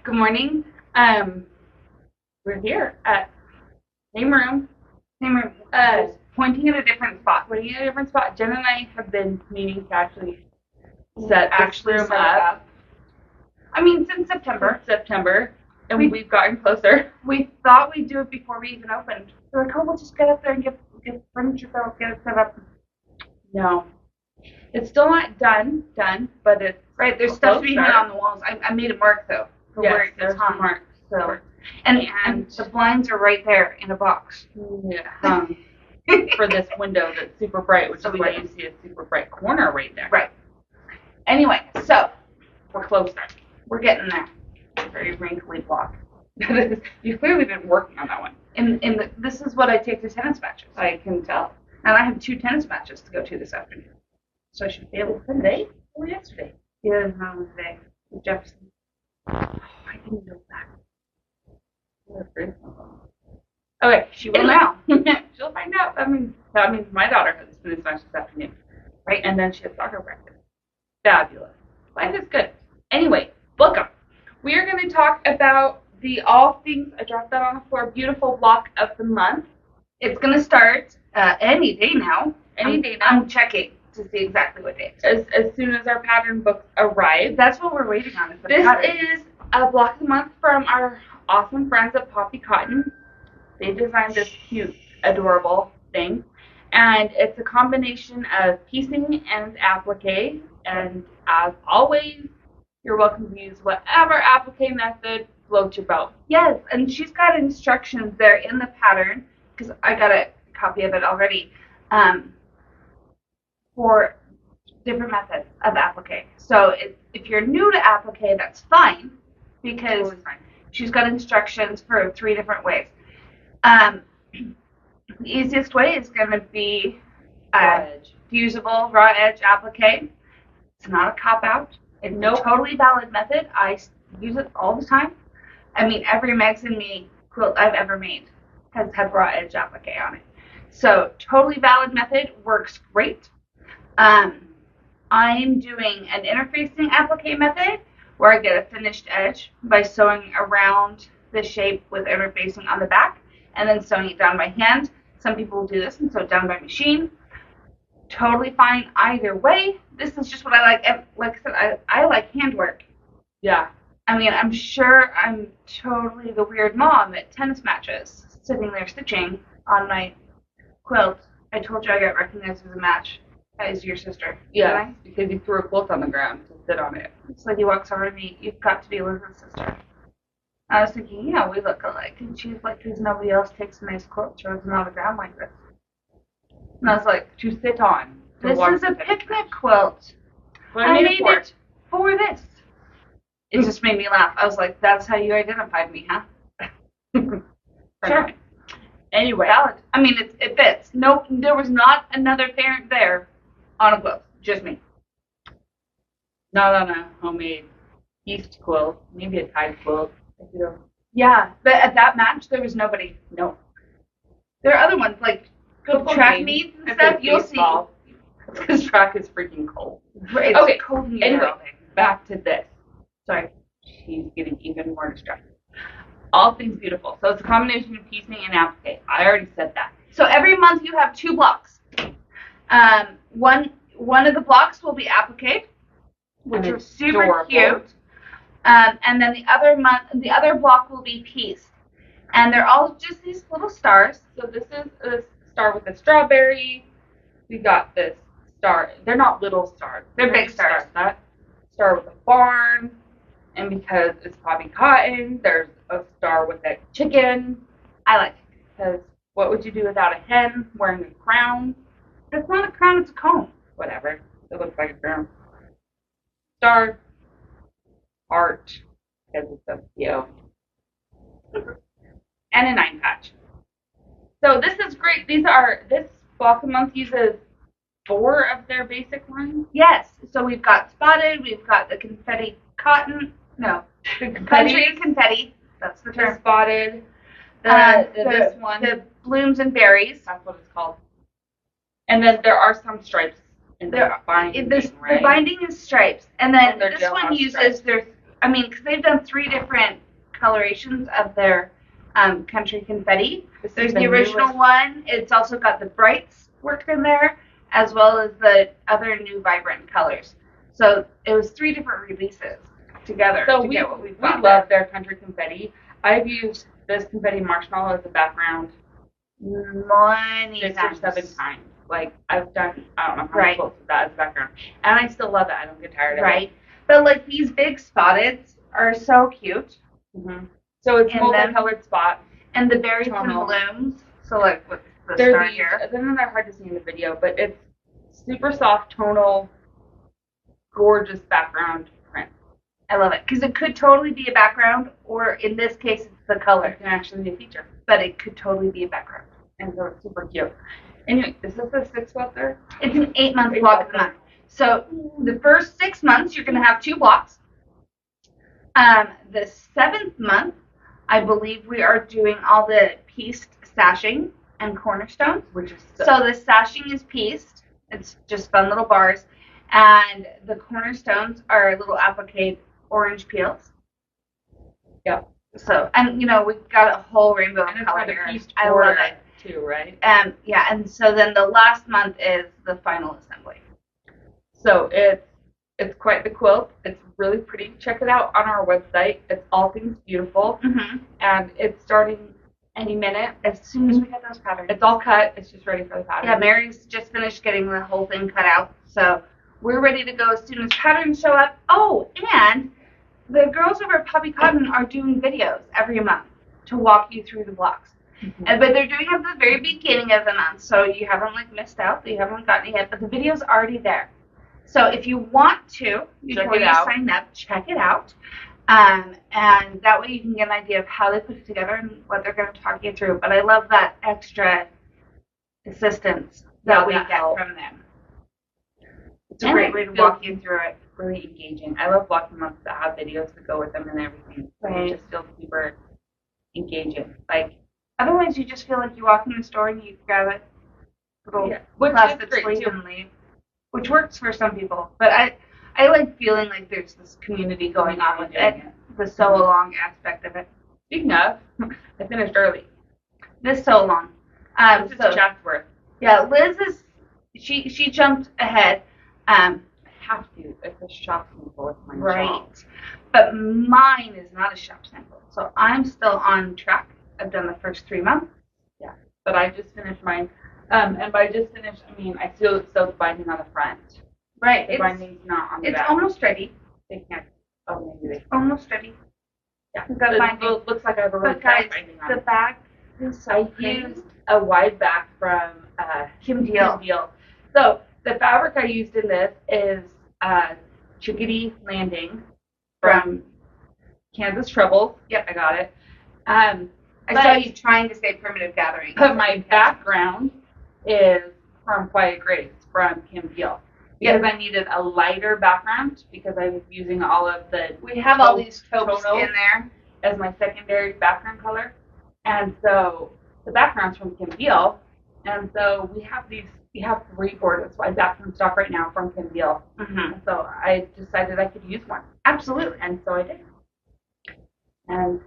Good morning. We're here at same room, pointing at a different spot. Pointing at a different spot. Jen and I have been meaning to actually set this room up. I mean, since September, and we've gotten closer. We thought we'd do it before we even opened. We're like, oh, we'll just get up there and get furniture built, get it set up. No, it's still not done, but it's right. There's stuff to be hung on the walls. I made a mark though for where it gets hung. Mark. So and the blinds are right there in a box. Yeah. For this window that's super bright, which is why you see a super bright corner right there. Right. Anyway, so we're closer. We're getting there. Very wrinkly block. You've clearly been working on that one. This is what I take to tennis matches. I can tell. And I have 2 tennis matches to go to this afternoon. So I should be able to today or yesterday. Yeah, no, today. With Jefferson. Oh, I didn't know that. Okay, she will now. She'll find out. I mean, my daughter has a tennis match this afternoon, right? And then she has soccer practice. Fabulous. Life is good. Anyway, welcome. We are going to talk about the all things. I dropped that on the floor. Beautiful block of the month. It's going to start any day now. I'm checking to see exactly what day. As soon as our pattern books arrive. That's what we're waiting on. This is a block of the month from our awesome friends at Poppy Cotton. They designed this cute, adorable thing. And it's a combination of piecing and applique. And as always, you're welcome to use whatever applique method floats your boat. Yes, and she's got instructions there in the pattern, because I got a copy of it already, for different methods of applique. So if you're new to applique, that's fine, because she's got instructions for 3 different ways. The easiest way is going to be fusible raw edge applique. It's not a cop-out. It's a totally valid method. I use it all the time. I mean, every Megs and Me quilt I've ever made has had raw edge applique on it. So, totally valid method, works great. I'm doing an interfacing applique method where I get a finished edge by sewing around the shape with interfacing on the back and then sewing it down by hand. Some people will do this and sew it down by machine. Totally fine either way. This is just what I like. And like I said, I like handwork. Yeah. I mean, I'm sure I'm totally the weird mom at tennis matches, sitting there stitching on my quilt. I told you I got recognized as a match as your sister. Yeah, because you threw a quilt on the ground to sit on it. This lady walks over to me, you've got to be Elizabeth's sister. I was thinking, yeah, we look alike. And she's like, because nobody else takes a nice quilt, throws them on the ground like this. And I was like, to sit on. This is a picnic quilt. I made it for this. It just made me laugh. I was like, that's how you identified me, huh? Sure. Anyway. Valid. I mean, it fits. Nope, there was not another parent there on a quilt. Just me. Not on a homemade pieced quilt. Maybe a tied quilt. Yeah, but at that match, there was nobody. No. There are other ones, like track meets and stuff. You'll see. It's because track is freaking cold. It's okay, cold in anyway, back to this. Sorry, she's getting even more distracted. All things beautiful. So it's a combination of piecing and applique. I already said that. So every month you have 2 blocks. One of the blocks will be applique, which is super adorable. Cute. And then the other block will be pieced. And they're all just these little stars. So this is a star with a strawberry. We got this star. They're not little stars. They're big stars. That star with a barn. And because it's Poppy Cotton, there's a star with a chicken. I like it. Because what would you do without a hen wearing a crown? It's not a crown, it's a comb. Whatever. It looks like a crown. Star. Heart. Because it's so cute. And a 9 patch. So this is great. This block of month uses 4 of their basic ones. Yes. So we've got spotted, we've got the confetti cotton. No. The country confetti. That's the term. The spotted. This one. The blooms and berries. That's what it's called. And then there are some stripes in the binding. The binding is stripes. And then this one uses, there's I mean, because they've done 3 different colorations of their country confetti. There's the original one. It's also got the brights worked in there, as well as the other new vibrant colors. So it was 3 different releases together. So we love their country confetti. I've used this confetti marshmallow as a background many 6 times. or 7 times. Like I've done, I don't know how many quotes with that as a background, and I still love it. I don't get tired of it. Right, but like these big spotteds are so cute. Mm-hmm. So it's multicolored spots and the berries and blooms. So like with the star here. Then they're hard to see in the video, but it's super soft, tonal, gorgeous background print. I love it because it could totally be a background, or in this case, it's the color. It can actually be a feature, but it could totally be a background, and so it's super cute. Anyway, is this a 6 month there? It's an 8-month block of the month. So the first 6 months, you're going to have 2 blocks. The 7th month, I believe we are doing all the pieced sashing and cornerstones. Which is so the sashing is pieced. It's just fun little bars. And the cornerstones are little applique orange peels. Yep. So, and you know, we've got a whole rainbow of color here. I love it. Too, right? Yeah, and so then the last month is the final assembly. So it's quite the quilt. It's really pretty. Check it out on our website. It's All Things Beautiful, and it's starting any minute. As soon as we get those patterns. It's all cut. It's just ready for the pattern. Yeah, Mary's just finished getting the whole thing cut out, so we're ready to go as soon as patterns show up. Oh, and the girls over at Poppy Cotton are doing videos every month to walk you through the blocks. But they're doing it at the very beginning of the month, so you haven't like missed out. You haven't gotten it yet, but the video's already there. So if you want to, before you sign up, check it out, and that way you can get an idea of how they put it together and what they're going to talk you through. But I love that extra assistance that we get from them. It's a great way to walk you through it. Really engaging. I love walking months that have videos to go with them and everything. Right. It just feels super engaging. Like. Otherwise, you just feel like you walk in the store and you grab a little plastic sleeve and leave, which works for some people. But I like feeling like there's this community going on with it, the sew along aspect of it. Speaking of, I finished early. This sew along. This is Chatsworth. Yeah, Liz is she jumped ahead. I have to. It's a shop sample. It's my right, but mine is not a shop sample, so I'm still on track. I've done the first 3 months. Yeah, but I just finished mine. And by just finished, I mean I still sewed the binding on the front. Right. The binding's not on the back. It's almost ready. They can't. Oh, maybe they. Almost ready. Yeah. It looks like I have a really tight binding on it. The back is so I used a wide back from Kim Deal. So the fabric I used in this is Chickadee Landing from Kansas Troubles. Yep, I got it. I saw you trying to say Primitive Gathering. But my background is from Quiet Grace from Kim Deal. Because I needed a lighter background because I was using all of the... We have all these taupes in there as my secondary background color. And so the background's from Kim Deal. And so we have 3 gorgeous wide background stock right now from Kim Deal. So I decided I could use one. Absolutely. And so I did. And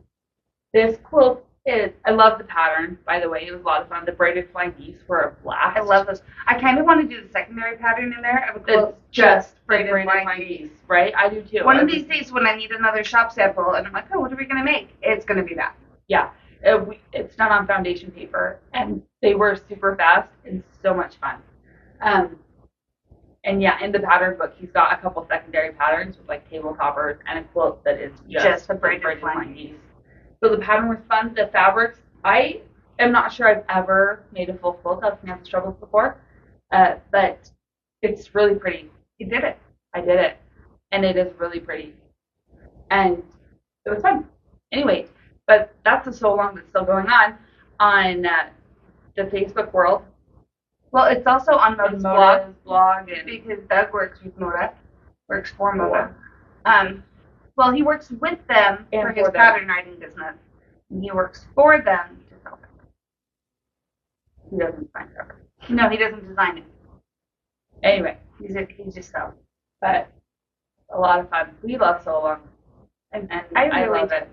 this quilt I love the pattern, by the way. It was a lot of fun. The braided flying geese were a blast. I love those. I kind of want to do the secondary pattern in there of a quilt just braided flying geese, right? I do too. One of these days when I need another shop sample and I'm like, oh, what are we going to make? It's going to be that. Yeah. It's done on foundation paper, and they were super fast and so much fun. And yeah, in the pattern book, he's got a couple secondary patterns with like table toppers and a quilt that is just the braided flying geese. So the pattern was fun. The fabrics, I am not sure I've ever made a full quilt of Kansas Troubles before, but it's really pretty. You did it. I did it. And it is really pretty. And it was fun. Anyway, but that's a sew along that's still going on the Facebook world. Well, it's also on Moda's blog because Doug works with Moda, works for Moda. Well, he works with them for his pattern writing business. And he works for them to sell it. He doesn't design fabric. No, he doesn't design it. Anyway, he just sells. But a lot of fun. We love sew along. And I I really love it.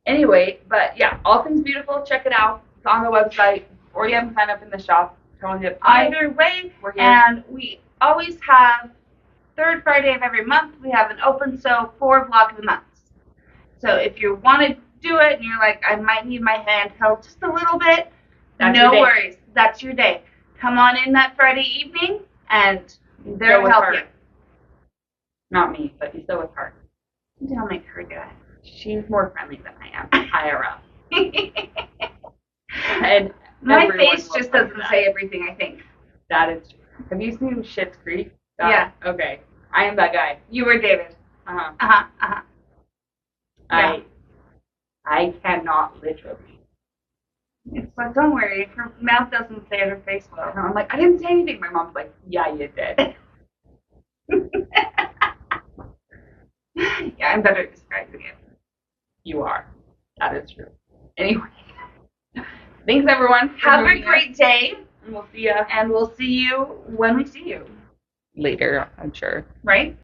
Anyway, but yeah, All Things Beautiful, check it out. It's on the website, or you haven't signed up in the shop. Telling you, Either way, we're here. and we always have third Friday of every month, we have an open sew for Vlog of the Month. So if you want to do it and you're like, I might need my hand held just a little bit, no worries. That's your day. Come on in that Friday evening and they'll help you. Not me, but you sew with heart. Don't make her do it. She's more friendly than I am, IRL. And my face just doesn't say everything, I think. That is true. Have you seen Schitt's Creek? Yeah. Okay. I am that guy. You were David. Uh-huh. Uh-huh. Uh-huh. Yeah. I cannot literally. It's like, don't worry, her mouth doesn't say it, her face will. And I'm like, I didn't say anything. My mom's like, yeah, you did. Yeah, I'm better at describing it. You are. That is true. Anyway. Thanks, everyone. Have a great day. And we'll see you. And we'll see you when we see you. Later, I'm sure. Right?